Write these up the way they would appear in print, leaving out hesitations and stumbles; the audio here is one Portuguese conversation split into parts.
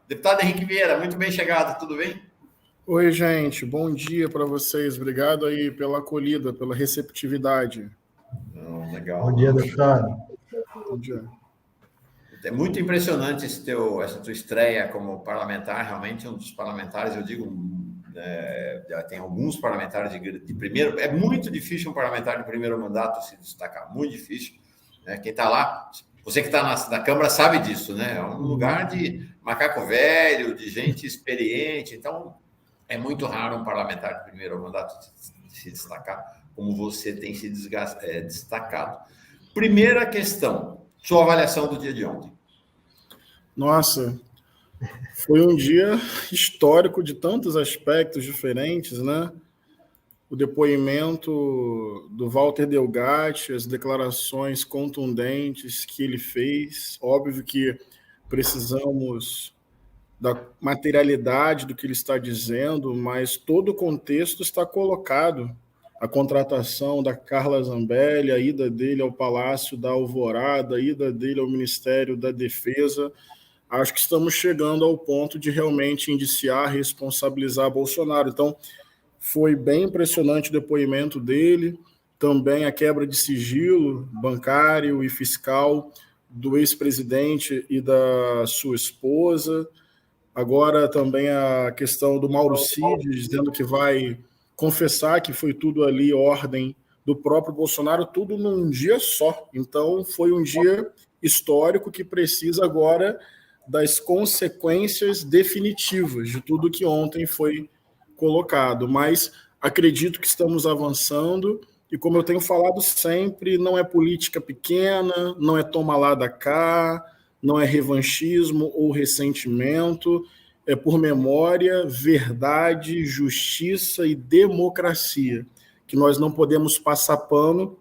Deputado Henrique Vieira, muito bem chegado, tudo bem? Oi, gente, bom dia para vocês. Obrigado aí pela acolhida, pela receptividade. Legal. Bom dia, deputado. Bom dia. É muito impressionante essa tua estreia como parlamentar, realmente um dos parlamentares, eu digo, já tem alguns parlamentares de primeiro, é muito difícil um parlamentar de primeiro mandato se destacar, muito difícil. Né? Quem está lá, você que está na Câmara sabe disso, né? É um lugar de macaco velho, de gente experiente, então é muito raro um parlamentar de primeiro mandato se destacar como você tem se destacado. Primeira questão, sua avaliação do dia de ontem. Nossa, foi um dia histórico de tantos aspectos diferentes, né? O depoimento do Walter Delgatti, as declarações contundentes que ele fez. Óbvio que precisamos da materialidade do que ele está dizendo, mas todo o contexto está colocado. A contratação da Carla Zambelli, a ida dele ao Palácio da Alvorada, a ida dele ao Ministério da Defesa. Acho que estamos chegando ao ponto de realmente indiciar, responsabilizar Bolsonaro. Então, foi bem impressionante o depoimento dele, também a quebra de sigilo bancário e fiscal do ex-presidente e da sua esposa. Agora também a questão do Mauro Cid, dizendo que vai confessar que foi tudo ali ordem do próprio Bolsonaro, tudo num dia só. Então, foi um dia histórico que precisa agora das consequências definitivas de tudo que ontem foi colocado. Mas acredito que estamos avançando e, como eu tenho falado sempre, não é política pequena, não é toma lá da cá, não é revanchismo ou ressentimento, é por memória, verdade, justiça e democracia, que nós não podemos passar pano,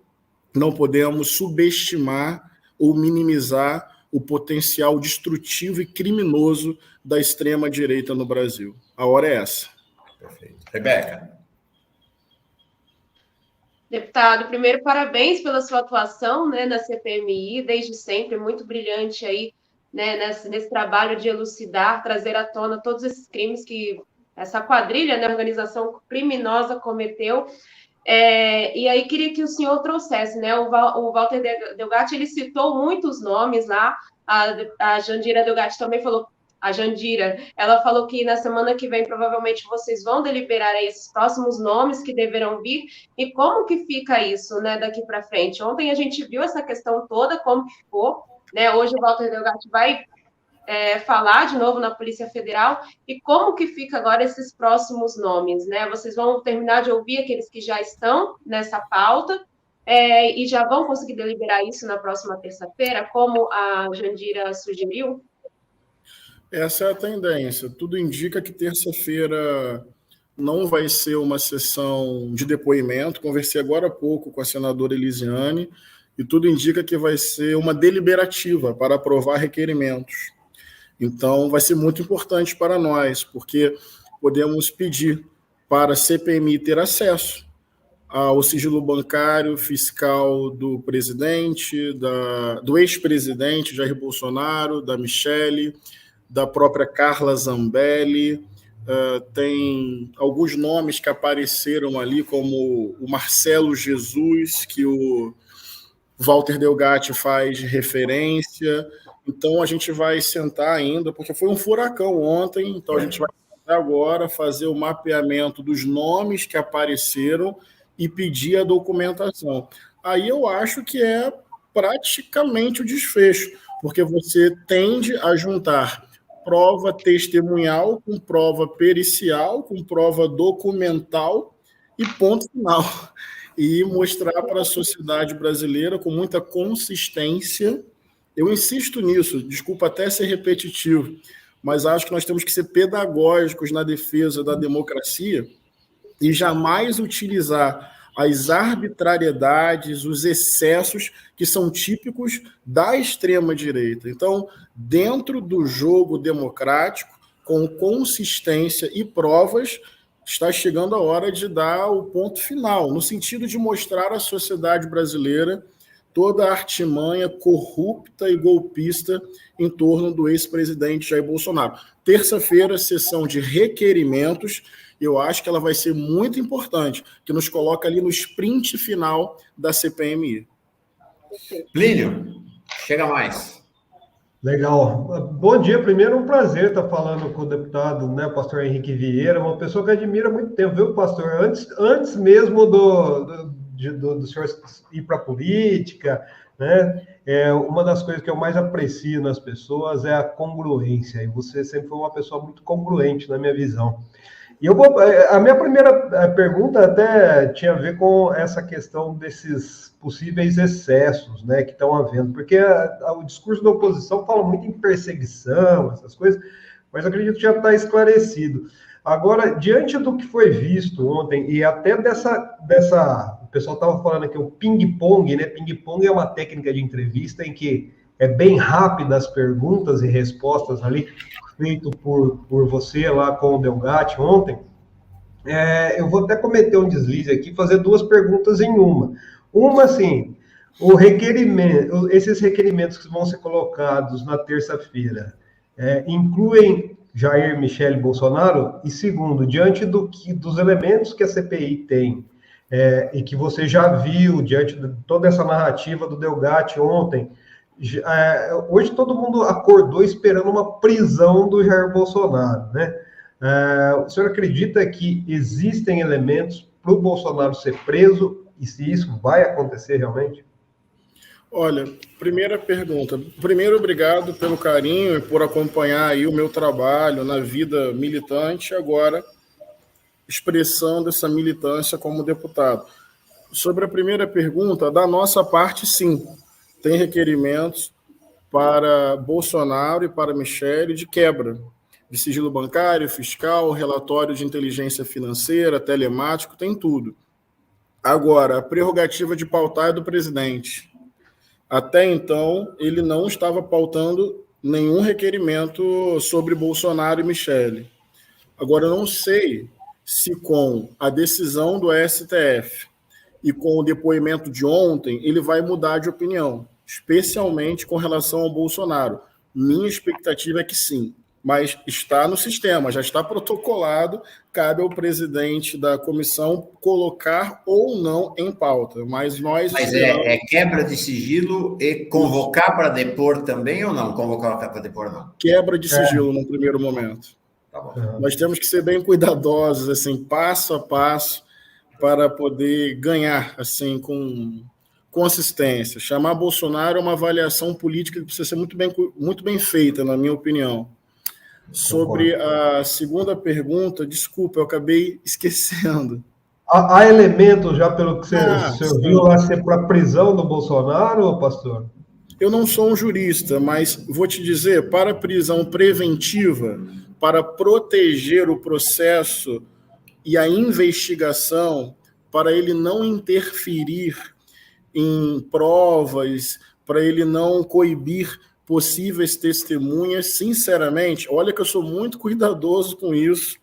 não podemos subestimar ou minimizar o potencial destrutivo e criminoso da extrema-direita no Brasil. A hora é essa. Perfeito. Rebeca. Deputado, primeiro, parabéns pela sua atuação, né, na CPMI, desde sempre, muito brilhante aí, né, nesse trabalho de elucidar, trazer à tona todos esses crimes que essa quadrilha, né, organização criminosa cometeu. E aí queria que o senhor trouxesse, né, o Walter Delgatti, ele citou muitos nomes lá, a Jandira Delgatti também falou. A Jandira, ela falou que na semana que vem provavelmente vocês vão deliberar esses próximos nomes que deverão vir, e como que fica isso, né, daqui para frente? Ontem a gente viu essa questão toda, como que ficou, né? Hoje o Walter Delgatti vai falar de novo na Polícia Federal, e como que fica agora esses próximos nomes, né? Vocês vão terminar de ouvir aqueles que já estão nessa pauta, e já vão conseguir deliberar isso na próxima terça-feira, como a Jandira sugeriu? Essa é a tendência. Tudo indica que terça-feira não vai ser uma sessão de depoimento. Conversei agora há pouco com a senadora Elisiane e tudo indica que vai ser uma deliberativa para aprovar requerimentos. Então, vai ser muito importante para nós, porque podemos pedir para a CPMI ter acesso ao sigilo bancário, fiscal do presidente, do ex-presidente Jair Bolsonaro, da Michele, da própria Carla Zambelli. Tem alguns nomes que apareceram ali, como o Marcelo Jesus, que o Walter Delgatti faz referência. Então, a gente vai sentar ainda, porque foi um furacão ontem, então a gente vai sentar agora, fazer o mapeamento dos nomes que apareceram e pedir a documentação. Aí eu acho que é praticamente o desfecho, porque você tende a juntar prova testemunhal com prova pericial, com prova documental e ponto final. E mostrar para a sociedade brasileira com muita consistência. Eu insisto nisso, desculpa até ser repetitivo, mas acho que nós temos que ser pedagógicos na defesa da democracia e jamais utilizar as arbitrariedades, os excessos que são típicos da extrema-direita. Então, dentro do jogo democrático, com consistência e provas, está chegando a hora de dar o ponto final, no sentido de mostrar à sociedade brasileira toda a artimanha corrupta e golpista em torno do ex-presidente Jair Bolsonaro. Terça-feira, sessão de requerimentos. Eu acho que ela vai ser muito importante, que nos coloca ali no sprint final da CPMI. Plínio, chega mais. Legal. Bom dia. Primeiro, um prazer estar falando com o deputado, né, pastor Henrique Vieira, uma pessoa que admira há muito tempo, viu, pastor? Antes mesmo do senhor ir para a política, né? Uma das coisas que eu mais aprecio nas pessoas é a congruência, e você sempre foi uma pessoa muito congruente na minha visão. E a minha primeira pergunta até tinha a ver com essa questão desses possíveis excessos, né, que estão havendo, porque o discurso da oposição fala muito em perseguição, essas coisas, mas acredito que já está esclarecido. Agora, diante do que foi visto ontem, e até o pessoal estava falando aqui, o ping-pong, né? Ping-pong é uma técnica de entrevista em que é bem rápida as perguntas e respostas ali, feito por você lá com o Delgatti ontem. Eu vou até cometer um deslize aqui e fazer duas perguntas em uma. Uma, assim, esses requerimentos que vão ser colocados na terça-feira incluem Jair, Michele e Bolsonaro? E segundo, diante dos elementos que a CPI tem, e que você já viu, diante de toda essa narrativa do Delgatti ontem, hoje todo mundo acordou esperando uma prisão do Jair Bolsonaro, né? O senhor acredita que existem elementos para o Bolsonaro ser preso, e se isso vai acontecer realmente? Olha, primeira pergunta. Primeiro, obrigado pelo carinho e por acompanhar aí o meu trabalho na vida militante, agora expressando essa militância como deputado. Sobre a primeira pergunta, da nossa parte, sim, tem requerimentos para Bolsonaro e para Michele de quebra de sigilo bancário, fiscal, relatório de inteligência financeira, telemático, tem tudo. Agora, a prerrogativa de pautar é do presidente. Até então, ele não estava pautando nenhum requerimento sobre Bolsonaro e Michele. Agora, eu não sei se com a decisão do STF e com o depoimento de ontem, ele vai mudar de opinião, especialmente com relação ao Bolsonaro. Minha expectativa é que sim, mas está no sistema, já está protocolado, cabe ao presidente da comissão colocar ou não em pauta. Mas é quebra de sigilo e convocar para depor também ou não? Convocar para depor não? Quebra de sigilo no primeiro momento. Tá bom. Nós temos que ser bem cuidadosos, assim, passo a passo, para poder ganhar, assim, com consistência. Chamar Bolsonaro é uma avaliação política que precisa ser muito bem feita, na minha opinião. Sobre a segunda pergunta, desculpa, eu acabei esquecendo. Há elementos já, pelo que você viu lá, ser para a prisão do Bolsonaro, pastor? Eu não sou um jurista, mas vou te dizer, para a prisão preventiva, para proteger o processo e a investigação, para ele não interferir em provas, para ele não coibir possíveis testemunhas, sinceramente, olha que eu sou muito cuidadoso com isso,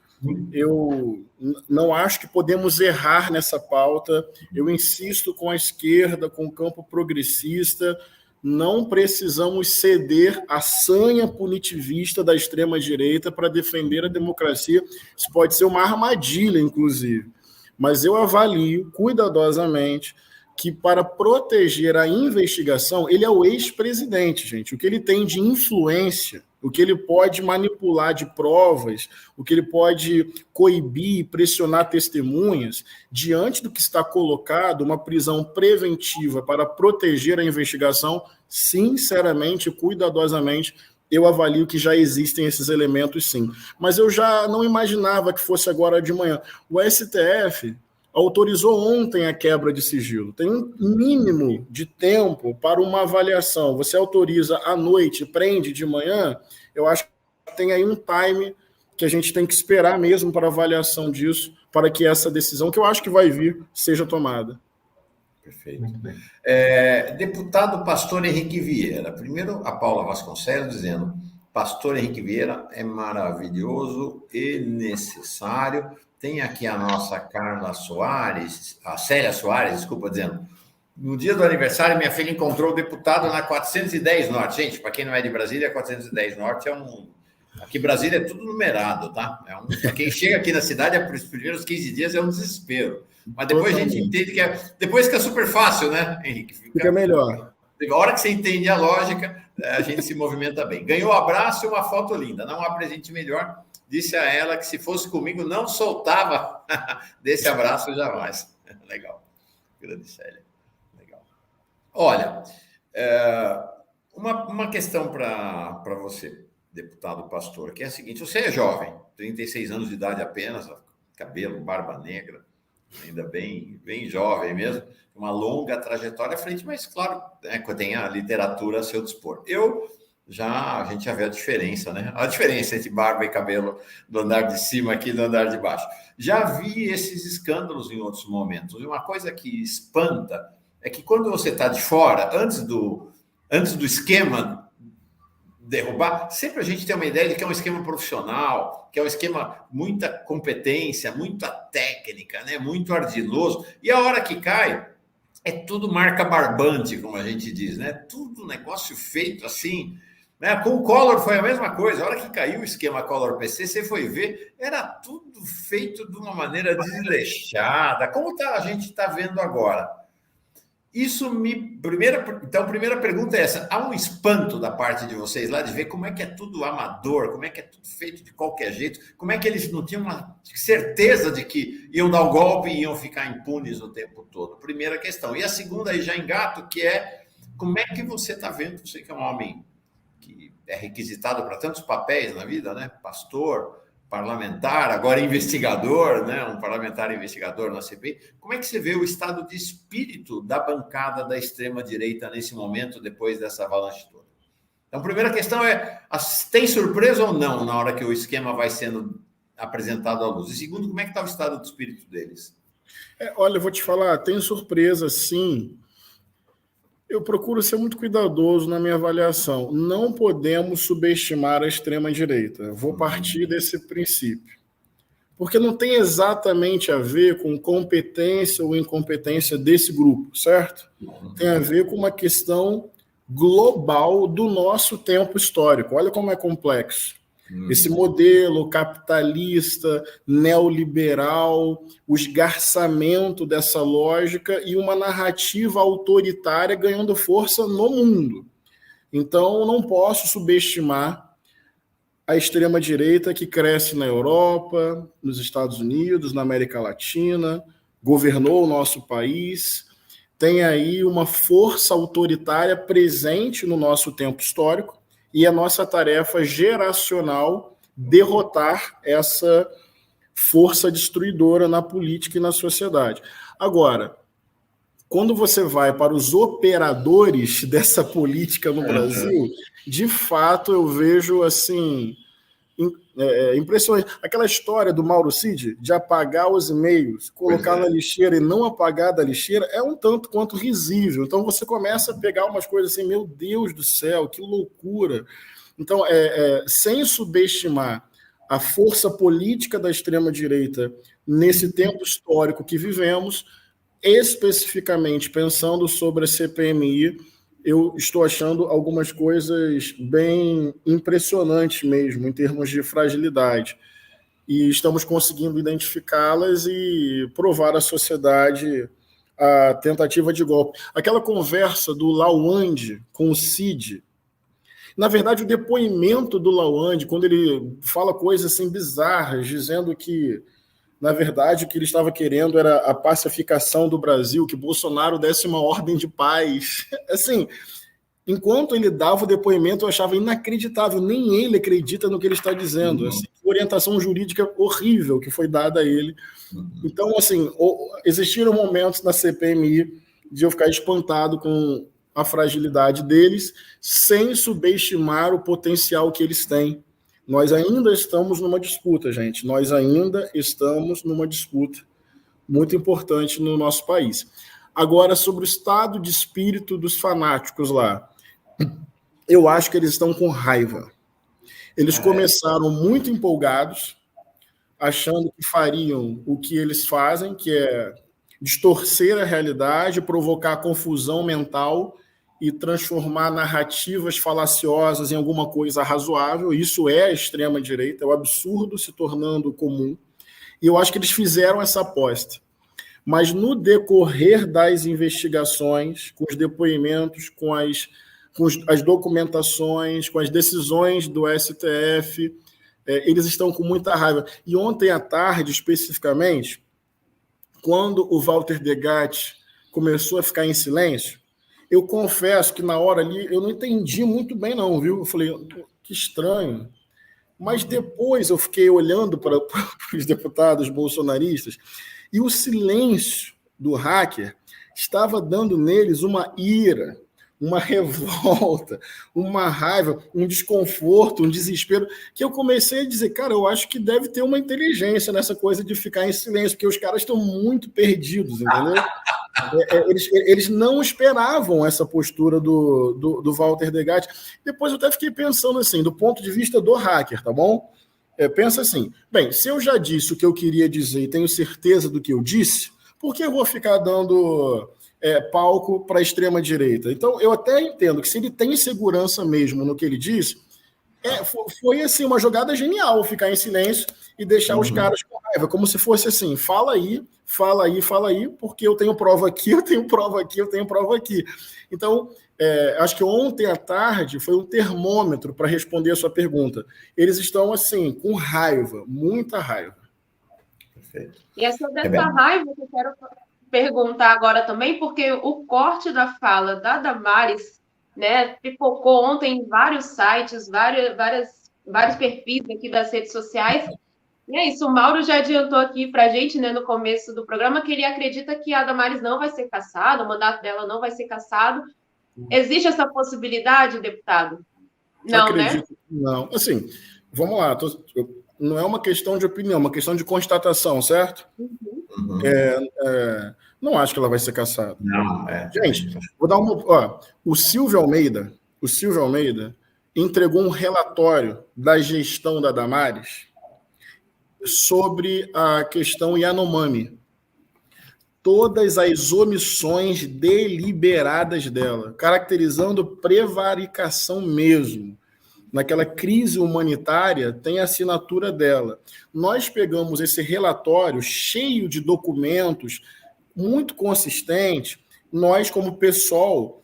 eu não acho que podemos errar nessa pauta, eu insisto com a esquerda, com o campo progressista, não precisamos ceder à sanha punitivista da extrema-direita para defender a democracia, isso pode ser uma armadilha, inclusive, mas eu avalio cuidadosamente que para proteger a investigação, ele é o ex-presidente, gente. O que ele tem de influência, o que ele pode manipular de provas, o que ele pode coibir, pressionar testemunhas, diante do que está colocado, uma prisão preventiva para proteger a investigação, sinceramente, cuidadosamente, eu avalio que já existem esses elementos, sim. Mas eu já não imaginava que fosse agora de manhã. O STF autorizou ontem a quebra de sigilo. Tem um mínimo de tempo para uma avaliação. Você autoriza à noite, prende de manhã, eu acho que tem aí um time que a gente tem que esperar mesmo para avaliação disso, para que essa decisão, que eu acho que vai vir, seja tomada. Perfeito. Deputado Pastor Henrique Vieira. Primeiro, a Paula Vasconcelos dizendo: Pastor Henrique Vieira é maravilhoso e necessário. Tem aqui a nossa Carla Soares, a Célia Soares, desculpa, dizendo: no dia do aniversário, minha filha encontrou o deputado na 410 Norte. Gente, para quem não é de Brasília, 410 Norte é Aqui em Brasília é tudo numerado, tá? Para quem chega aqui na cidade, os primeiros 15 dias é um desespero. Mas depois a gente entende que depois fica super fácil, né, Henrique? Fica melhor. A hora que você entende a lógica, a gente se movimenta bem. Ganhou um abraço e uma foto linda. Não há presente melhor. Disse a ela que se fosse comigo, não soltava desse abraço jamais. Legal. Grande Célia. Legal. Olha, uma questão para você, deputado pastor, que é a seguinte: você é jovem, 36 anos de idade apenas, cabelo, barba negra, ainda bem jovem mesmo, uma longa trajetória à frente, mas claro, né, tem a literatura a seu dispor. A gente já vê a diferença, né? A diferença entre barba e cabelo do andar de cima aqui e do andar de baixo. Já vi esses escândalos em outros momentos. E uma coisa que espanta é que quando você está de fora, antes do esquema derrubar, sempre a gente tem uma ideia de que é um esquema profissional, que é um esquema muita competência, muita técnica, né? Muito ardiloso. E a hora que cai, é tudo marca barbante, como a gente diz, né? Tudo negócio feito assim, né? Com o Collor foi a mesma coisa. A hora que caiu o esquema Collor-PC, você foi ver, era tudo feito de uma maneira desleixada, como a gente está vendo agora. Primeira pergunta é essa: há um espanto da parte de vocês lá de ver como é que é tudo amador, como é que é tudo feito de qualquer jeito, como é que eles não tinham uma certeza de que iam dar o golpe e iam ficar impunes o tempo todo? Primeira questão. E a segunda, aí já engato, que é como é que você está vendo, você que é um homem que é requisitado para tantos papéis na vida, né? Pastor, parlamentar, agora investigador, né? Um parlamentar investigador na CPI. Como é que você vê o estado de espírito da bancada da extrema-direita nesse momento, depois dessa avalanche toda? Então, a primeira questão é: tem surpresa ou não na hora que o esquema vai sendo apresentado à luz? E segundo, como é que está o estado de espírito deles? Olha, eu vou te falar, tem surpresa sim. Eu procuro ser muito cuidadoso na minha avaliação. Não podemos subestimar a extrema-direita. Vou partir desse princípio. Porque não tem exatamente a ver com competência ou incompetência desse grupo, certo? Tem a ver com uma questão global do nosso tempo histórico. Olha como é complexo. Esse modelo capitalista, neoliberal, o esgarçamento dessa lógica e uma narrativa autoritária ganhando força no mundo. Então, não posso subestimar a extrema-direita que cresce na Europa, nos Estados Unidos, na América Latina, governou o nosso país, tem aí uma força autoritária presente no nosso tempo histórico, e a nossa tarefa geracional derrotar essa força destruidora na política e na sociedade. Agora, quando você vai para os operadores dessa política no Brasil, de fato eu vejo assim impressionante. Aquela história do Mauro Cid de apagar os e-mails, colocar na lixeira e não apagar da lixeira é um tanto quanto risível. Então você começa a pegar umas coisas assim, meu Deus do céu, que loucura. Então, sem subestimar a força política da extrema-direita nesse tempo histórico que vivemos, especificamente pensando sobre a CPMI, eu estou achando algumas coisas bem impressionantes mesmo, em termos de fragilidade. E estamos conseguindo identificá-las e provar à sociedade a tentativa de golpe. Aquela conversa do Lawande com o Cid, na verdade, o depoimento do Lawande, quando ele fala coisas assim bizarras, dizendo que, na verdade, o que ele estava querendo era a pacificação do Brasil, que Bolsonaro desse uma ordem de paz. Assim, enquanto ele dava o depoimento, eu achava inacreditável. Nem ele acredita no que ele está dizendo. Assim, orientação jurídica horrível que foi dada a ele. Então, assim, existiram momentos na CPMI de eu ficar espantado com a fragilidade deles, sem subestimar o potencial que eles têm. Nós ainda estamos numa disputa, gente. Nós ainda estamos numa disputa muito importante no nosso país. Agora, sobre o estado de espírito dos fanáticos lá, eu acho que eles estão com raiva. Eles começaram muito empolgados, achando que fariam o que eles fazem, que é distorcer a realidade, provocar confusão mental e transformar narrativas falaciosas em alguma coisa razoável. Isso é a extrema-direita, é o absurdo se tornando comum. E eu acho que eles fizeram essa aposta. Mas no decorrer das investigações, com os depoimentos, com as documentações, com as decisões do STF, eles estão com muita raiva. E ontem à tarde, especificamente, quando o Walter Degatti começou a ficar em silêncio, eu confesso que na hora ali eu não entendi muito bem não, viu? Eu falei, que estranho. Mas depois eu fiquei olhando para os deputados bolsonaristas e o silêncio do hacker estava dando neles uma ira, uma revolta, uma raiva, um desconforto, um desespero, que eu comecei a dizer, cara, eu acho que deve ter uma inteligência nessa coisa de ficar em silêncio, porque os caras estão muito perdidos, entendeu? Eles não esperavam essa postura do Walter Degatti. Depois eu até fiquei pensando assim, do ponto de vista do hacker, tá bom? Pensa assim, bem, se eu já disse o que eu queria dizer e tenho certeza do que eu disse, por que eu vou ficar dando palco para a extrema-direita? Então, eu até entendo que se ele tem segurança mesmo no que ele disse, foi assim, uma jogada genial ficar em silêncio e deixar os caras com raiva, como se fosse assim, fala aí, porque eu tenho prova aqui, eu tenho prova aqui, eu tenho prova aqui. Então, acho que ontem à tarde foi um termômetro para responder a sua pergunta. Eles estão, assim, com raiva, muita raiva. Perfeito. E é sobre essa raiva que eu quero perguntar agora também, porque o corte da fala da Damares, né, pipocou ontem em vários sites, vários perfis aqui das redes sociais. E é isso, o Mauro já adiantou aqui para a gente, né, no começo do programa, que ele acredita que a Damares não vai ser cassada, o mandato dela não vai ser cassado. Existe essa possibilidade, deputado? Não, acredito, né? Não. Assim, vamos lá. Não é uma questão de opinião, é uma questão de constatação, certo? Uhum. Não acho que ela vai ser cassada. Não, Gente, vou dar uma... Ó, o Silvio Almeida entregou um relatório da gestão da Damares sobre a questão Yanomami. Todas as omissões deliberadas dela, caracterizando prevaricação mesmo. Naquela crise humanitária, tem a assinatura dela. Nós pegamos esse relatório cheio de documentos, muito consistente. Nós, como PSOL,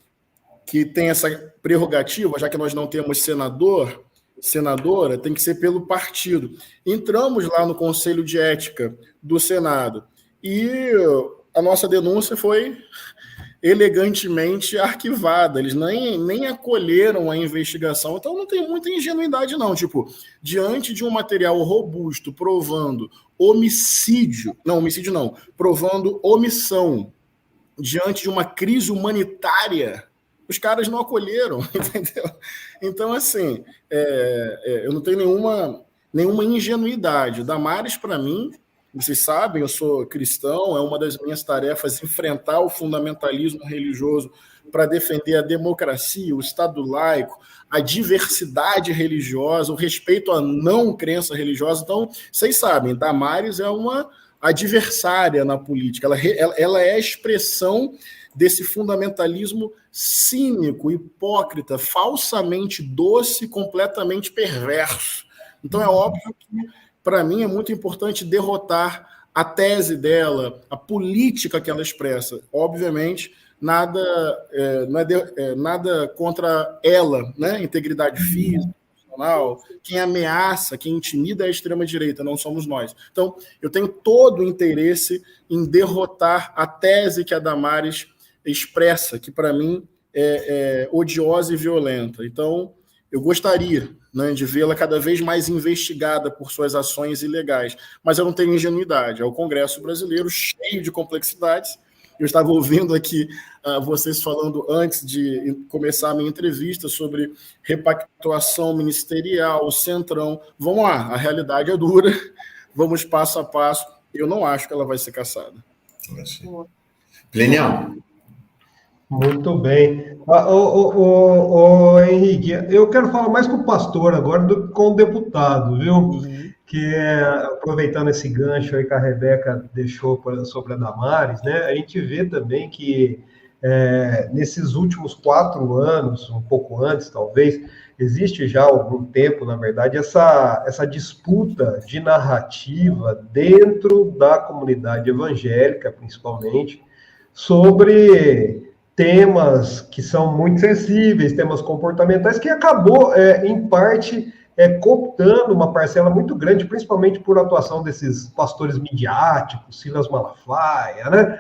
que tem essa prerrogativa, já que nós não temos senadora, tem que ser pelo partido. Entramos lá no Conselho de Ética do Senado e a nossa denúncia foi elegantemente arquivada. Eles nem acolheram a investigação. Então não tem muita ingenuidade, não. Tipo, diante de um material robusto provando provando omissão diante de uma crise humanitária, os caras não acolheram, entendeu? Então, assim, eu não tenho nenhuma ingenuidade. Damares, para mim, vocês sabem, eu sou cristão, é uma das minhas tarefas enfrentar o fundamentalismo religioso para defender a democracia, o Estado laico, a diversidade religiosa, o respeito à não crença religiosa. Então, vocês sabem, Damares é uma adversária na política, ela é a expressão desse fundamentalismo cínico, hipócrita, falsamente doce, completamente perverso. Então é óbvio que, para mim, é muito importante derrotar a tese dela, a política que ela expressa. Obviamente, nada contra ela, né? Integridade física, emocional. Quem ameaça, quem intimida é a extrema-direita, não somos nós. Então, eu tenho todo o interesse em derrotar a tese que a Damares expressa, que para mim é odiosa e violenta. Então, eu gostaria, né, de vê-la cada vez mais investigada por suas ações ilegais, mas eu não tenho ingenuidade. É o Congresso brasileiro cheio de complexidades. Eu estava ouvindo aqui vocês falando antes de começar a minha entrevista sobre repactuação ministerial, centrão. Vamos lá, a realidade é dura, vamos passo a passo. Eu não acho que ela vai ser cassada. Plenião. Muito bem. Henrique, eu quero falar mais com o pastor agora do que com o deputado, viu? Uhum. Que aproveitando esse gancho aí que a Rebeca deixou sobre a Damares, né? A gente vê também que nesses últimos 4 anos, um pouco antes, talvez, existe já há algum tempo, na verdade, essa disputa de narrativa dentro da comunidade evangélica, principalmente, sobre temas que são muito sensíveis, temas comportamentais, que acabou, em parte, cooptando uma parcela muito grande, principalmente por atuação desses pastores midiáticos, Silas Malafaia, né,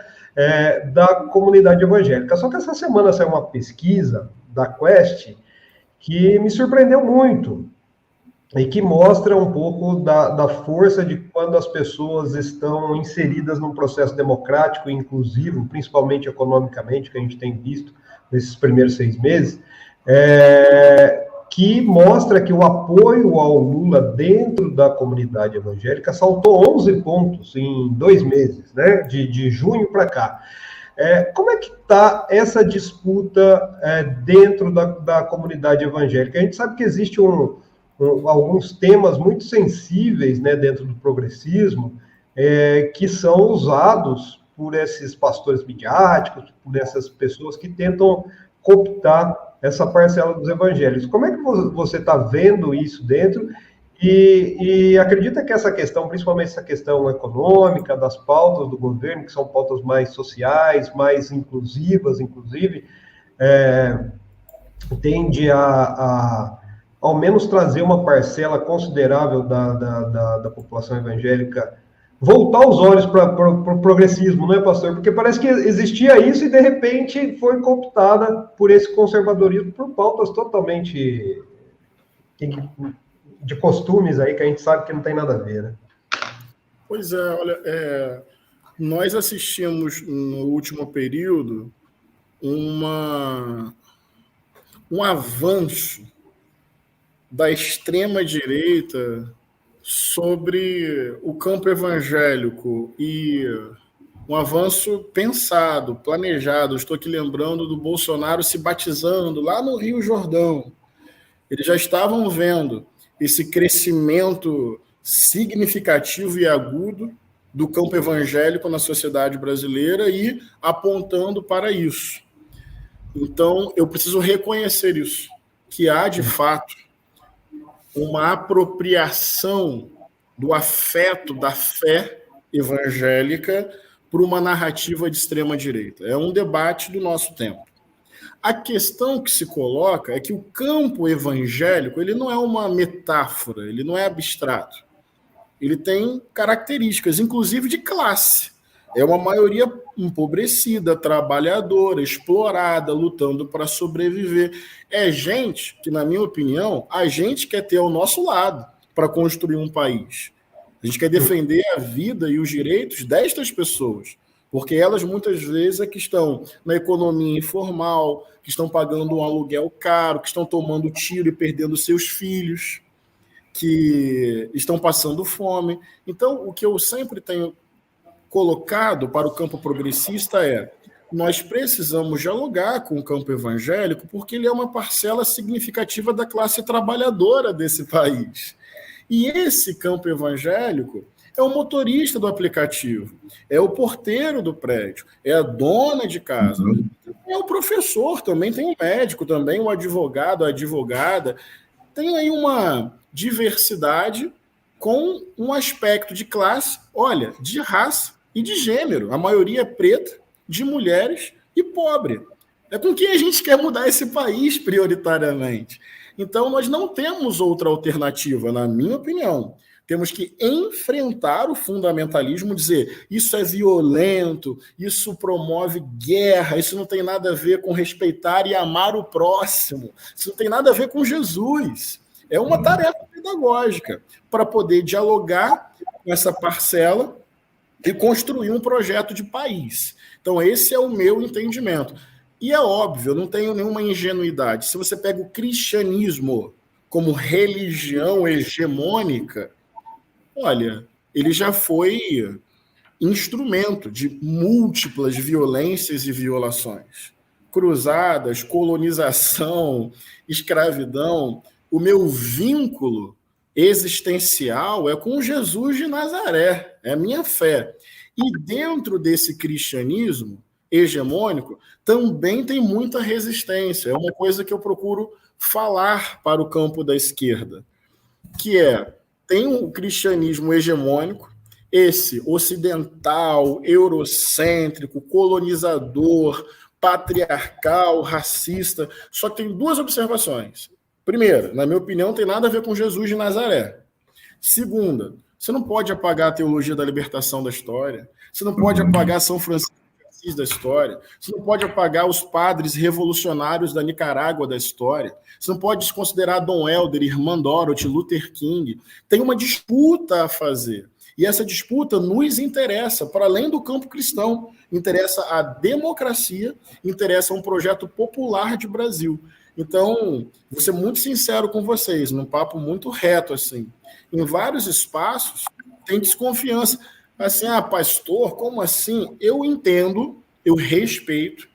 da comunidade evangélica. Só que essa semana saiu uma pesquisa da Quest que me surpreendeu muito e que mostra um pouco da força de quando as pessoas estão inseridas num processo democrático e inclusivo, principalmente economicamente, que a gente tem visto nesses primeiros 6 meses, que mostra que o apoio ao Lula dentro da comunidade evangélica saltou 11 pontos em 2 meses, né, de junho para cá. Como é que está essa disputa dentro da comunidade evangélica? A gente sabe que existe alguns temas muito sensíveis, né, dentro do progressismo, que são usados por esses pastores midiáticos, por essas pessoas que tentam cooptar essa parcela dos evangélicos. Como é que você está vendo isso dentro? E acredita que essa questão, principalmente essa questão econômica, das pautas do governo, que são pautas mais sociais, mais inclusivas, inclusive, tende a ao menos trazer uma parcela considerável da população evangélica, voltar os olhos para o progressismo, não é, pastor? Porque parece que existia isso e, de repente, foi cooptada por esse conservadorismo por pautas totalmente de costumes aí, que a gente sabe que não tem nada a ver, né? Pois é, olha, nós assistimos no último período um avanço da extrema-direita sobre o campo evangélico e um avanço pensado, planejado. Estou aqui lembrando do Bolsonaro se batizando lá no Rio Jordão. Eles já estavam vendo esse crescimento significativo e agudo do campo evangélico na sociedade brasileira e apontando para isso. Então, eu preciso reconhecer isso, que há, de fato, uma apropriação do afeto, da fé evangélica por uma narrativa de extrema-direita. É um debate do nosso tempo. A questão que se coloca é que o campo evangélico ele não é uma metáfora, ele não é abstrato. Ele tem características, inclusive de classe. É uma maioria empobrecida, trabalhadora, explorada, lutando para sobreviver. É gente que, na minha opinião, a gente quer ter ao nosso lado para construir um país. A gente quer defender a vida e os direitos destas pessoas, porque elas muitas vezes é que estão na economia informal, que estão pagando um aluguel caro, que estão tomando tiro e perdendo seus filhos, que estão passando fome. Então, o que eu sempre tenho colocado para o campo progressista nós precisamos dialogar com o campo evangélico porque ele é uma parcela significativa da classe trabalhadora desse país. E esse campo evangélico é o motorista do aplicativo, é o porteiro do prédio, é a dona de casa, é o professor também, tem o médico também, o advogado, a advogada. Tem aí uma diversidade com um aspecto de classe, olha, de raça e de gênero. A maioria é preta, de mulheres e pobre. É com quem a gente quer mudar esse país prioritariamente. Então, nós não temos outra alternativa, na minha opinião. Temos que enfrentar o fundamentalismo, dizer isso é violento, isso promove guerra, isso não tem nada a ver com respeitar e amar o próximo, isso não tem nada a ver com Jesus. É uma tarefa pedagógica para poder dialogar com essa parcela e construir um projeto de país. Então, esse é o meu entendimento. E é óbvio, eu não tenho nenhuma ingenuidade. Se você pega o cristianismo como religião hegemônica, olha, ele já foi instrumento de múltiplas violências e violações. Cruzadas, colonização, escravidão. O meu vínculo existencial é com Jesus de Nazaré, é a minha fé. E dentro desse cristianismo, hegemônico, também tem muita resistência. É uma coisa que eu procuro falar para o campo da esquerda, que tem o cristianismo hegemônico, esse ocidental, eurocêntrico, colonizador, patriarcal, racista. Só que tem duas observações. Primeira, na minha opinião, não tem nada a ver com Jesus de Nazaré. Segunda, você não pode apagar a teologia da libertação da história, você não pode apagar São Francisco de Assis da história, você não pode apagar os padres revolucionários da Nicarágua da história, você não pode desconsiderar Dom Helder, Irmã Dorothy, Luther King. Tem uma disputa a fazer. E essa disputa nos interessa, para além do campo cristão, interessa a democracia, interessa um projeto popular de Brasil. Então, vou ser muito sincero com vocês, num papo muito reto, assim. Em vários espaços, tem desconfiança. Assim, pastor, como assim? Eu entendo, eu respeito,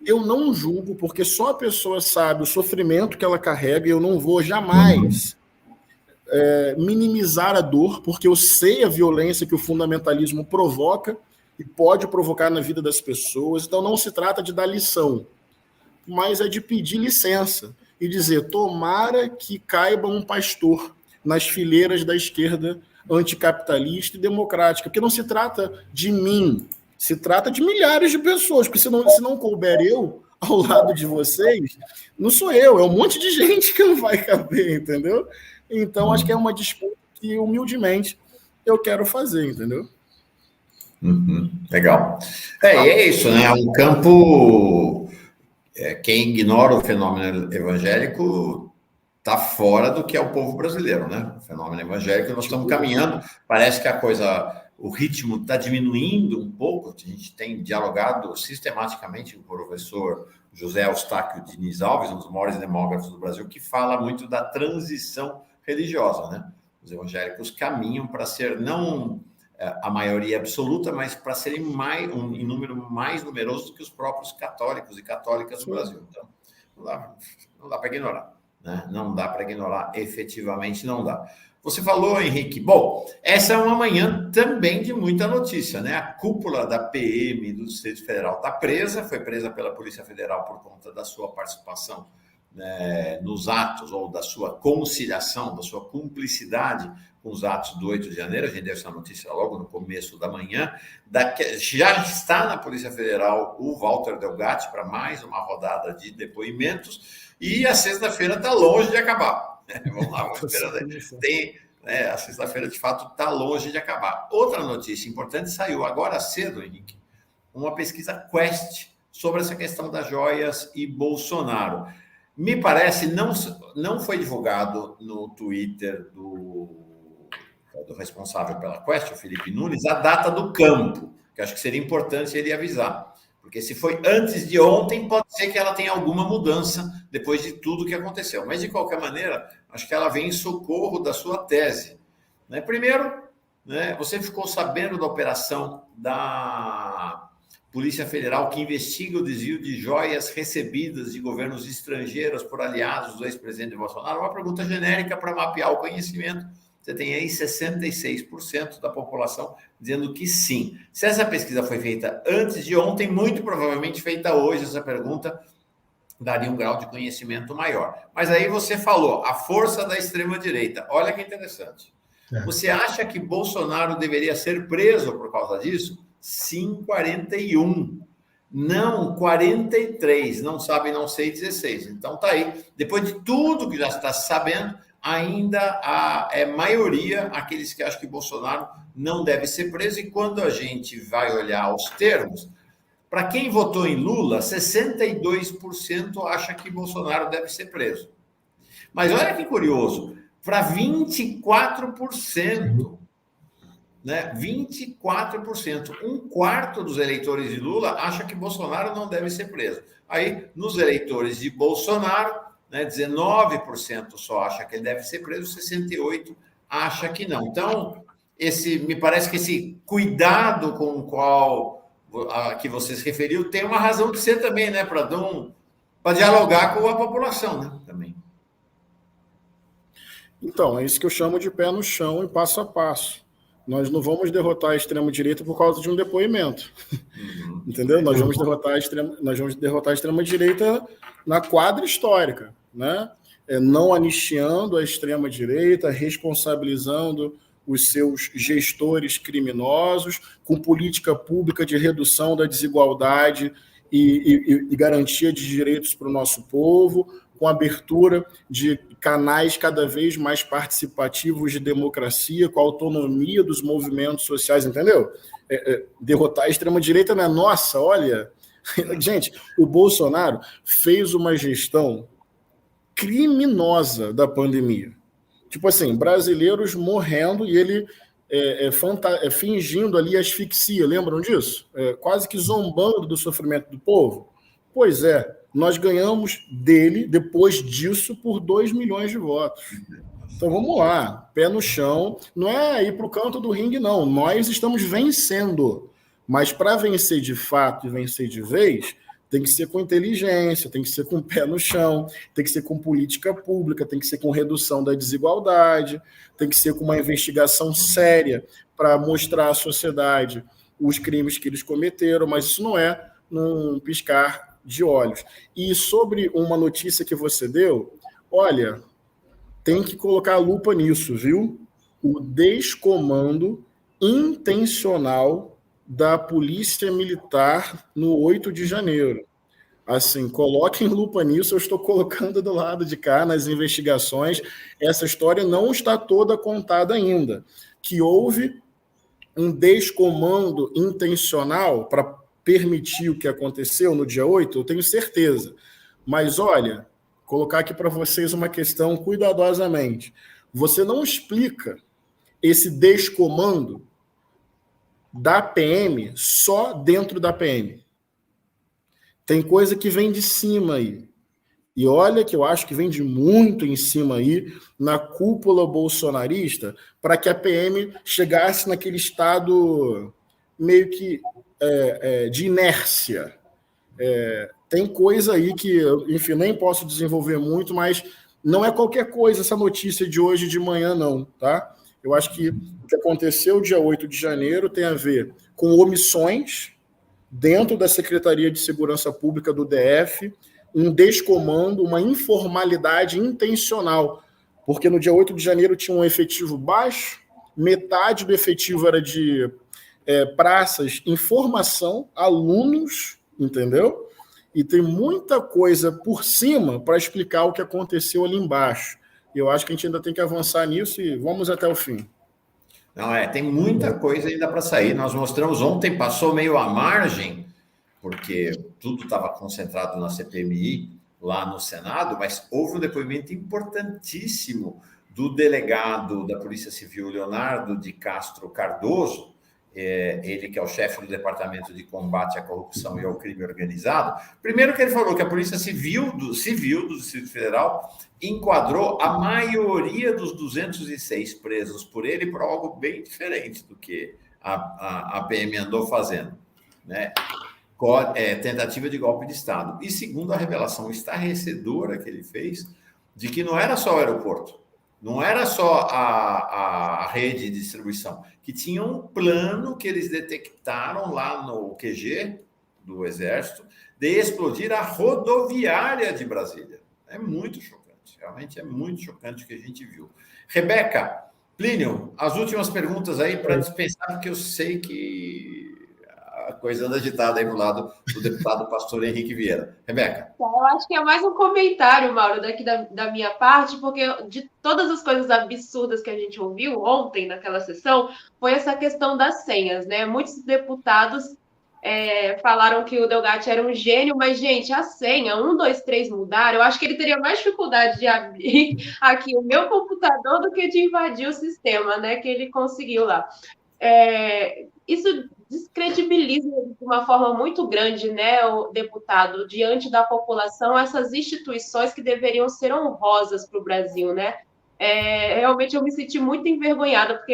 eu não julgo, porque só a pessoa sabe o sofrimento que ela carrega, e eu não vou jamais minimizar a dor, porque eu sei a violência que o fundamentalismo provoca e pode provocar na vida das pessoas. Então, não se trata de dar lição, mas é de pedir licença e dizer, tomara que caiba um pastor nas fileiras da esquerda anticapitalista e democrática, porque não se trata de mim, se trata de milhares de pessoas, porque se não couber eu ao lado de vocês, não sou eu, é um monte de gente que não vai caber, entendeu? Então, acho que é uma disputa que, humildemente, eu quero fazer, entendeu? Legal. E é isso, né? É um campo... quem ignora o fenômeno evangélico está fora do que é o povo brasileiro, né? O fenômeno evangélico, nós estamos caminhando, parece que o ritmo está diminuindo um pouco. A gente tem dialogado sistematicamente com o professor José Eustáquio Diniz Alves, um dos maiores demógrafos do Brasil, que fala muito da transição religiosa, né? Os evangélicos caminham para ser não a maioria absoluta, mas para serem em número mais numeroso do que os próprios católicos e católicas do Brasil. Então, não dá para ignorar, né? Não dá para ignorar, efetivamente não dá. Você falou, Henrique, bom, essa é uma manhã também de muita notícia, né? A cúpula da PM do Distrito Federal está presa, foi presa pela Polícia Federal por conta da sua participação, né, nos atos, ou da sua conciliação, da sua cumplicidade com os atos do 8 de janeiro. A gente deu essa notícia logo no começo da manhã. Já está na Polícia Federal o Walter Delgatti para mais uma rodada de depoimentos, e a sexta-feira está longe de acabar. Vamos lá, vamos esperar. A sexta-feira, de fato, está longe de acabar. Outra notícia importante saiu agora cedo, Henrique, uma pesquisa Quest sobre essa questão das joias e Bolsonaro. Me parece, não foi divulgado no Twitter do responsável pela Quest, o Felipe Nunes, a data do campo, que acho que seria importante ele avisar. Porque se foi antes de ontem, pode ser que ela tenha alguma mudança depois de tudo que aconteceu. Mas, de qualquer maneira, acho que ela vem em socorro da sua tese. Né? Primeiro, né, você ficou sabendo da operação da Polícia Federal que investiga o desvio de joias recebidas de governos estrangeiros por aliados do ex-presidente Bolsonaro? Uma pergunta genérica para mapear o conhecimento. Você tem aí 66% da população dizendo que sim. Se essa pesquisa foi feita antes de ontem, muito provavelmente feita hoje, essa pergunta daria um grau de conhecimento maior. Mas aí você falou, a força da extrema-direita. Olha que interessante. Você acha que Bolsonaro deveria ser preso por causa disso? Sim, 41. Não, 43. Não sabe, não sei, 16. Então tá aí. Depois de tudo que já está sabendo, ainda é maioria aqueles que acham que Bolsonaro não deve ser preso. E quando a gente vai olhar os termos, para quem votou em Lula, 62% acha que Bolsonaro deve ser preso. Mas olha que curioso, para 24%, né? 24%, um quarto dos eleitores de Lula acha que Bolsonaro não deve ser preso. Aí, nos eleitores de Bolsonaro, né, 19% só acha que ele deve ser preso, 68% acha que não. Então, me parece que esse cuidado com o qual que você se referiu tem uma razão de ser também, né, para dialogar com a população, né, também. Então, é isso que eu chamo de pé no chão e passo a passo. Nós não vamos derrotar a extrema-direita por causa de um depoimento. Entendeu? Nós vamos derrotar a extrema-direita na quadra histórica, né? Não anistiando a extrema-direita, responsabilizando os seus gestores criminosos, com política pública de redução da desigualdade e garantia de direitos para o nosso povo, com abertura de canais cada vez mais participativos de democracia, com a autonomia dos movimentos sociais, entendeu? Derrotar a extrema-direita não é nossa, olha... Gente, o Bolsonaro fez uma gestão criminosa da pandemia. Tipo assim, brasileiros morrendo e ele fingindo ali asfixia, lembram disso? Quase que zombando do sofrimento do povo. Pois é, nós ganhamos dele, depois disso, por 2 milhões de votos. Então vamos lá, pé no chão, não é ir para o canto do ringue, não. Nós estamos vencendo, mas para vencer de fato e vencer de vez, tem que ser com inteligência, tem que ser com pé no chão, tem que ser com política pública, tem que ser com redução da desigualdade, tem que ser com uma investigação séria para mostrar à sociedade os crimes que eles cometeram, mas isso não é num piscar de olhos. E sobre uma notícia que você deu, olha, tem que colocar a lupa nisso, viu? O descomando intencional da Polícia Militar no 8 de janeiro. Assim, coloquem lupa nisso, eu estou colocando do lado de cá nas investigações. Essa história não está toda contada ainda. Que houve um descomando intencional para permitir o que aconteceu no dia 8, eu tenho certeza. Mas, olha, colocar aqui para vocês uma questão cuidadosamente. Você não explica esse descomando da PM só dentro da PM. Tem coisa que vem de cima aí. E olha que eu acho que vem de muito em cima aí, na cúpula bolsonarista, para que a PM chegasse naquele estado meio que de inércia. Tem coisa aí que, enfim, nem posso desenvolver muito, mas não é qualquer coisa essa notícia de hoje de manhã, não, tá? Eu acho que o que aconteceu dia 8 de janeiro tem a ver com omissões dentro da Secretaria de Segurança Pública do DF, um descomando, uma informalidade intencional, porque no dia 8 de janeiro tinha um efetivo baixo, metade do efetivo era de praças em formação, alunos, entendeu? E tem muita coisa por cima para explicar o que aconteceu ali embaixo. Eu acho que a gente ainda tem que avançar nisso e vamos até o fim. Não, tem muita coisa ainda para sair. Nós mostramos ontem, passou meio à margem, porque tudo estava concentrado na CPMI, lá no Senado, mas houve um depoimento importantíssimo do delegado da Polícia Civil, Leonardo de Castro Cardoso, ele que é o chefe do Departamento de Combate à Corrupção e ao Crime Organizado. Primeiro que ele falou que a Polícia Civil do Distrito Federal enquadrou a maioria dos 206 presos por ele por algo bem diferente do que a PM andou fazendo, né? Tentativa de golpe de Estado. E segundo a revelação estarrecedora que ele fez, de que não era só o aeroporto, não era só a rede de distribuição, que tinha um plano que eles detectaram lá no QG do Exército de explodir a rodoviária de Brasília. É muito chocante, realmente é muito chocante o que a gente viu. Rebeca, Plínio, as últimas perguntas aí para dispensar, porque eu sei que a coisa anda agitada aí pro lado do deputado pastor Henrique Vieira. Rebeca. Eu acho que é mais um comentário, Mauro, daqui da minha parte, porque de todas as coisas absurdas que a gente ouviu ontem naquela sessão, foi essa questão das senhas, né? Muitos deputados falaram que o Delgatti era um gênio, mas, gente, a senha 1, 2, 3 mudar, eu acho que ele teria mais dificuldade de abrir aqui o meu computador do que de invadir o sistema, né? Que ele conseguiu lá. Isso descredibiliza de uma forma muito grande, né, o deputado, diante da população, essas instituições que deveriam ser honrosas para o Brasil, né? Realmente eu me senti muito envergonhada, porque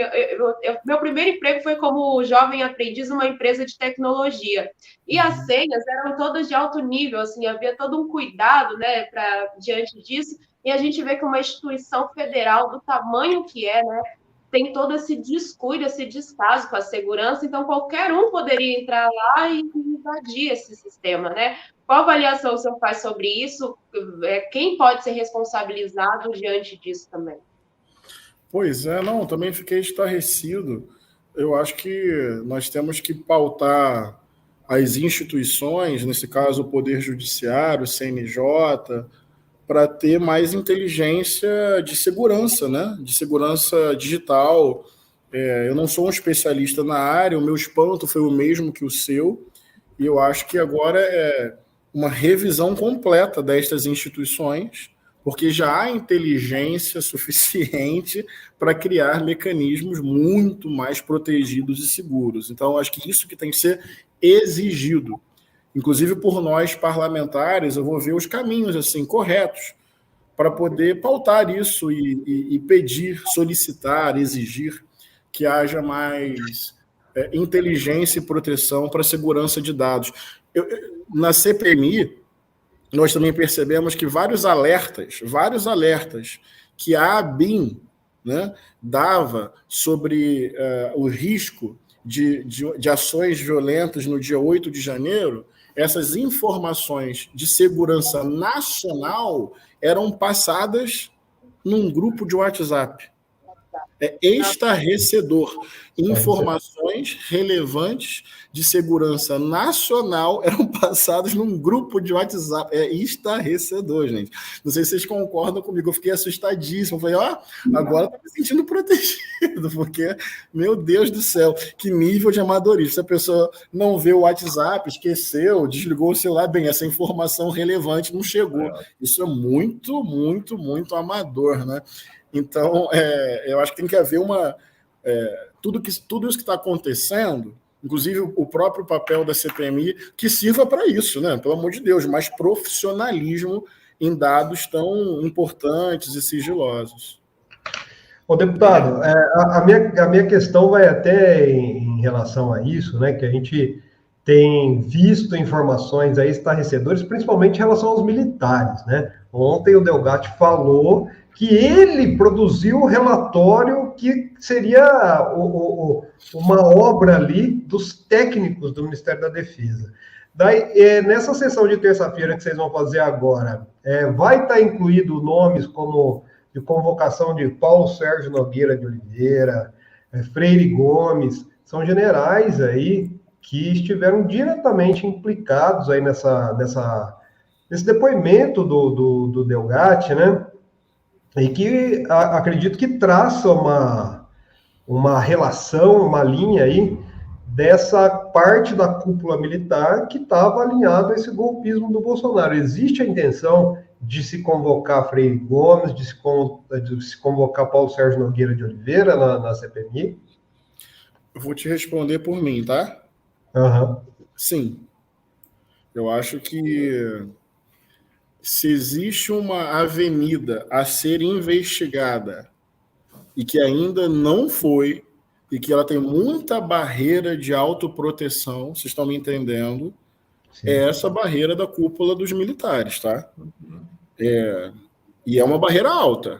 meu primeiro emprego foi como jovem aprendiz numa empresa de tecnologia, e as senhas eram todas de alto nível, assim, havia todo um cuidado, né, diante disso, e a gente vê que uma instituição federal do tamanho que né, tem todo esse descuido, esse descaso com a segurança, então qualquer um poderia entrar lá e invadir esse sistema, né? Qual avaliação o senhor faz sobre isso? Quem pode ser responsabilizado diante disso também? Pois é, não, também fiquei estarrecido. Eu acho que nós temos que pautar as instituições, nesse caso o Poder Judiciário, o CNJ, para ter mais inteligência de segurança, né? De segurança digital. Eu não sou um especialista na área, o meu espanto foi o mesmo que o seu, e eu acho que agora é uma revisão completa destas instituições, porque já há inteligência suficiente para criar mecanismos muito mais protegidos e seguros. Então, acho que isso que tem que ser exigido. Inclusive, por nós parlamentares, eu vou ver os caminhos assim corretos para poder pautar isso e pedir, solicitar, exigir que haja mais inteligência e proteção para a segurança de dados. Na CPMI, nós também percebemos que vários alertas que a ABIN, né, dava sobre o risco de ações violentas no dia 8 de janeiro, essas informações de segurança nacional eram passadas num grupo de WhatsApp. É estarrecedor. Informações relevantes de segurança nacional eram passadas num grupo de WhatsApp. É estarrecedor, gente. Não sei se vocês concordam comigo. Eu fiquei assustadíssimo. Eu falei, agora estou me sentindo protegido, porque, meu Deus do céu, que nível de amadorismo. Se a pessoa não vê o WhatsApp, esqueceu, desligou o celular, bem, essa informação relevante não chegou. Isso é muito, muito, muito amador, né? Então, eu acho que tem que haver tudo isso que está acontecendo, inclusive o próprio papel da CPMI, que sirva para isso, né? Pelo amor de Deus, mais profissionalismo em dados tão importantes e sigilosos. Ô, deputado, a minha questão vai até em relação a isso, né? Que a gente tem visto informações aí estarrecedoras, principalmente em relação aos militares, né? Ontem o Delgatti falou que ele produziu o relatório que seria uma obra ali dos técnicos do Ministério da Defesa. Daí, nessa sessão de terça-feira que vocês vão fazer agora, vai estar incluído nomes como de convocação de Paulo Sérgio Nogueira de Oliveira, Freire Gomes, são generais aí que estiveram diretamente implicados aí nesse depoimento do Delgatti, né? E que acredito que traça uma relação, uma linha aí dessa parte da cúpula militar que estava alinhado a esse golpismo do Bolsonaro. Existe a intenção de se convocar Freire Gomes, de se convocar Paulo Sérgio Nogueira de Oliveira na CPMI? Eu vou te responder por mim, tá? Uhum. Sim. Eu acho que se existe uma avenida a ser investigada e que ainda não foi, e que ela tem muita barreira de autoproteção, vocês estão me entendendo, sim, é essa barreira da cúpula dos militares, tá? E é uma barreira alta.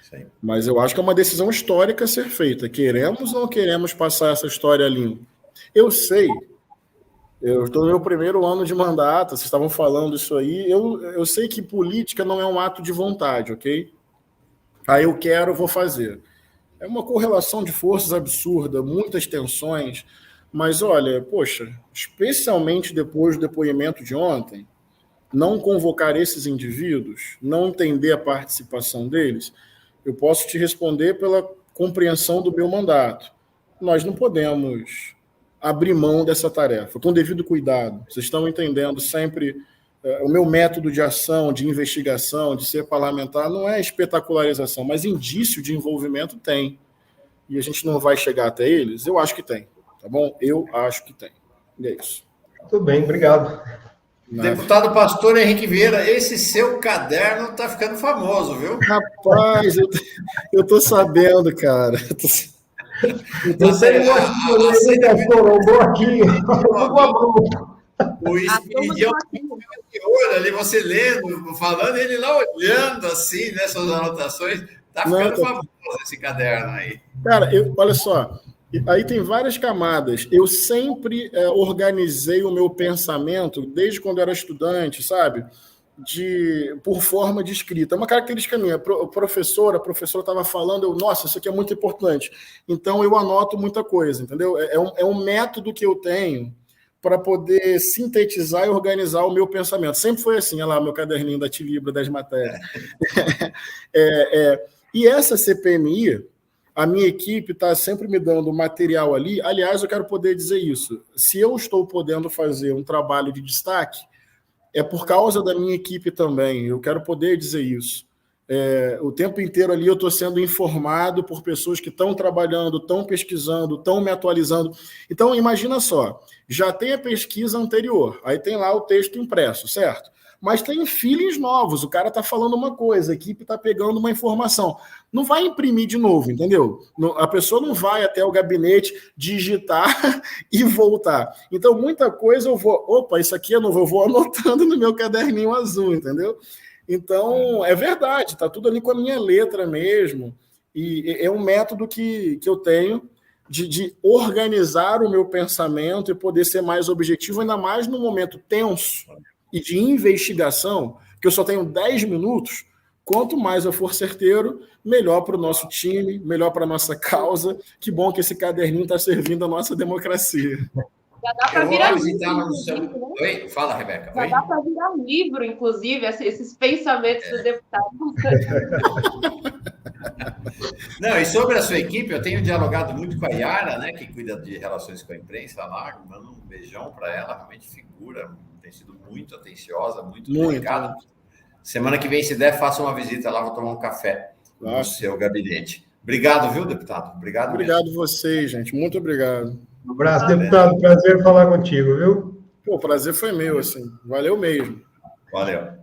Sim. Mas eu acho que é uma decisão histórica a ser feita. Queremos ou não queremos passar essa história limpa? Eu sei. Eu estou no meu primeiro ano de mandato, vocês estavam falando isso aí. Eu sei que política não é um ato de vontade, ok? Aí eu quero, vou fazer. É uma correlação de forças absurda, muitas tensões. Mas olha, poxa, especialmente depois do depoimento de ontem, não convocar esses indivíduos, não entender a participação deles, eu posso te responder pela compreensão do meu mandato. Nós não podemos abrir mão dessa tarefa, com devido cuidado. Vocês estão entendendo sempre o meu método de ação, de investigação, de ser parlamentar, não é espetacularização, mas indício de envolvimento tem. E a gente não vai chegar até eles? Eu acho que tem, tá bom? Eu acho que tem. E é isso. Tudo bem, obrigado. Deputado Pastor Henrique Vieira, esse seu caderno tá ficando famoso, viu? Rapaz, eu tô sabendo, cara. Você um bloquinho. O Espiridião ali, você lendo, falando, ele lá olhando assim, nessas anotações, Tá ficando famoso esse caderno aí. Cara, olha só, aí tem várias camadas. Eu sempre organizei o meu pensamento, desde quando eu era estudante, sabe? Por forma de escrita. É uma característica minha. A professora estava falando, nossa, isso aqui é muito importante. Então, eu anoto muita coisa, entendeu? É um método que eu tenho para poder sintetizar e organizar o meu pensamento. Sempre foi assim, olha lá, meu caderninho da Tilibra, das matérias. E essa CPMI, a minha equipe está sempre me dando material ali. Aliás, eu quero poder dizer isso. Se eu estou podendo fazer um trabalho de destaque, é por causa da minha equipe também. Eu quero poder dizer isso. O tempo inteiro ali eu estou sendo informado por pessoas que estão trabalhando, estão pesquisando, estão me atualizando. Então, imagina só, já tem a pesquisa anterior, aí tem lá o texto impresso, certo? Mas tem feelings novos, o cara está falando uma coisa, a equipe está pegando uma informação. Não vai imprimir de novo, entendeu? A pessoa não vai até o gabinete digitar e voltar. Então, muita coisa eu vou... Opa, isso aqui é novo, eu vou anotando no meu caderninho azul, entendeu? Então, é verdade, está tudo ali com a minha letra mesmo. E é um método que eu tenho de organizar o meu pensamento e poder ser mais objetivo, ainda mais no momento tenso e de investigação, que eu só tenho 10 minutos. Quanto mais eu for certeiro, melhor para o nosso time, melhor para a nossa causa. Que bom que esse caderninho está servindo a nossa democracia. Já dá para virar livro, né? Oi? Fala, Rebeca. Já dá para virar livro, inclusive, esses pensamentos do deputado. Não, e sobre a sua equipe, eu tenho dialogado muito com a Yara, né, que cuida de relações com a imprensa lá, mando um beijão para ela, realmente figura, tem sido muito atenciosa, muito dedicada. Semana que vem, se der, faça uma visita lá, vou tomar um café no seu gabinete. Obrigado, viu, deputado? Obrigado mesmo. Vocês, gente. Muito obrigado. Um abraço, deputado. Prazer falar contigo, viu? Pô, o prazer foi meu, assim. Valeu mesmo. Valeu.